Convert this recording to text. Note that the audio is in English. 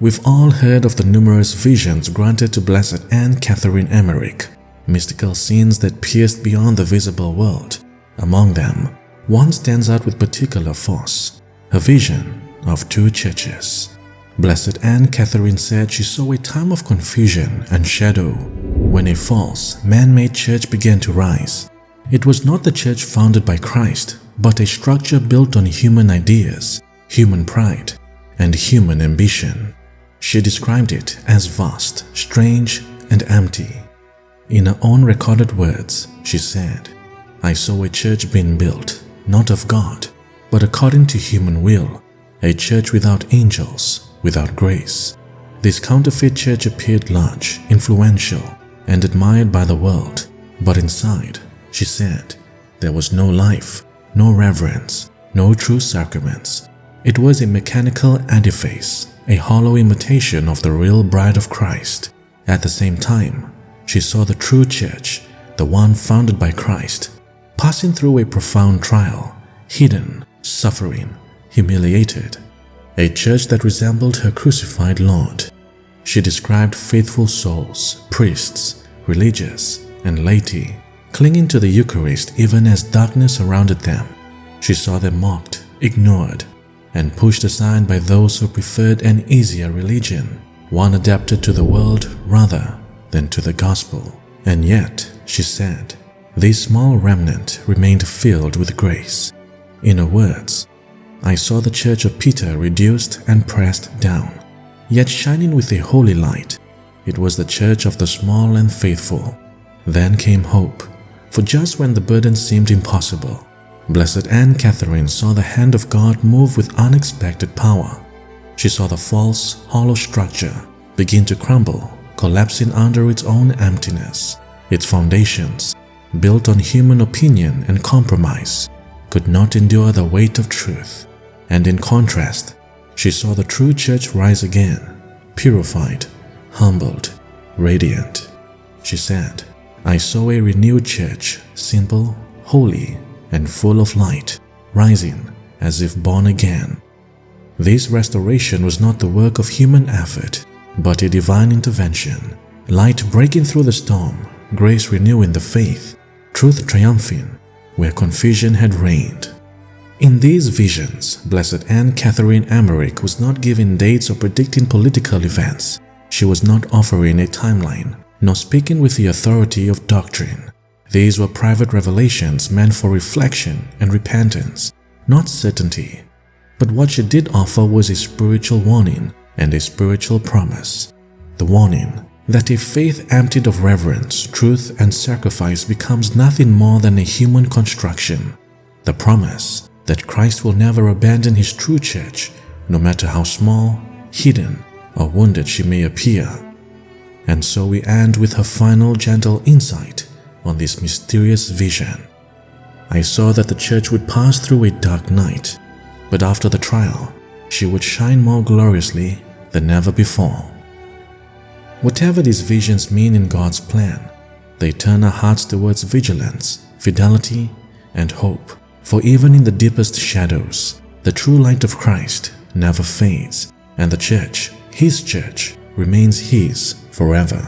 We've all heard of the numerous visions granted to Blessed Anne Catherine Emmerich, mystical scenes that pierced beyond the visible world. Among them, one stands out with particular force, a vision of two churches. Blessed Anne Catherine said she saw a time of confusion and shadow when a false, man-made church began to rise. It was not the church founded by Christ, but a structure built on human ideas, human pride, and human ambition. She described it as vast, strange, and empty. In her own recorded words, she said, "I saw a church being built, not of God, but according to human will, a church without angels, without grace." This counterfeit church appeared large, influential, and admired by the world, but inside, she said, there was no life, no reverence, no true sacraments. It was a mechanical edifice, a hollow imitation of the real bride of Christ. At the same time, she saw the true church, the one founded by Christ, passing through a profound trial, hidden, suffering, humiliated, a church that resembled her crucified Lord. She described faithful souls, priests, religious, and laity, clinging to the Eucharist even as darkness surrounded them. She saw them mocked, ignored, and pushed aside by those who preferred an easier religion, one adapted to the world rather than to the gospel. And yet, she said, this small remnant remained filled with grace. In her words, "I saw the church of Peter reduced and pressed down, yet shining with a holy light. It was the church of the small and faithful." Then came hope, for just when the burden seemed impossible, Blessed Anne Catherine saw the hand of God move with unexpected power. She saw the false, hollow structure begin to crumble, collapsing under its own emptiness. Its foundations, built on human opinion and compromise, could not endure the weight of truth. And in contrast, she saw the true church rise again, purified, humbled, radiant. She said, "I saw a renewed church, simple, holy, and full of light, rising as if born again." This restoration was not the work of human effort, but a divine intervention. Light breaking through the storm, grace renewing the faith, truth triumphing where confusion had reigned. In these visions, Blessed Anne Catherine Emmerich was not giving dates or predicting political events. She was not offering a timeline, nor speaking with the authority of doctrine. These were private revelations meant for reflection and repentance, not certainty. But what she did offer was a spiritual warning and a spiritual promise. The warning that a faith emptied of reverence, truth, and sacrifice becomes nothing more than a human construction. The promise that Christ will never abandon his true church, no matter how small, hidden, or wounded she may appear. And so we end with her final gentle insight on this mysterious vision. "I saw that the church would pass through a dark night, but after the trial, she would shine more gloriously than ever before." Whatever these visions mean in God's plan, they turn our hearts towards vigilance, fidelity, and hope. For even in the deepest shadows, the true light of Christ never fades, and the church, his church, remains his forever.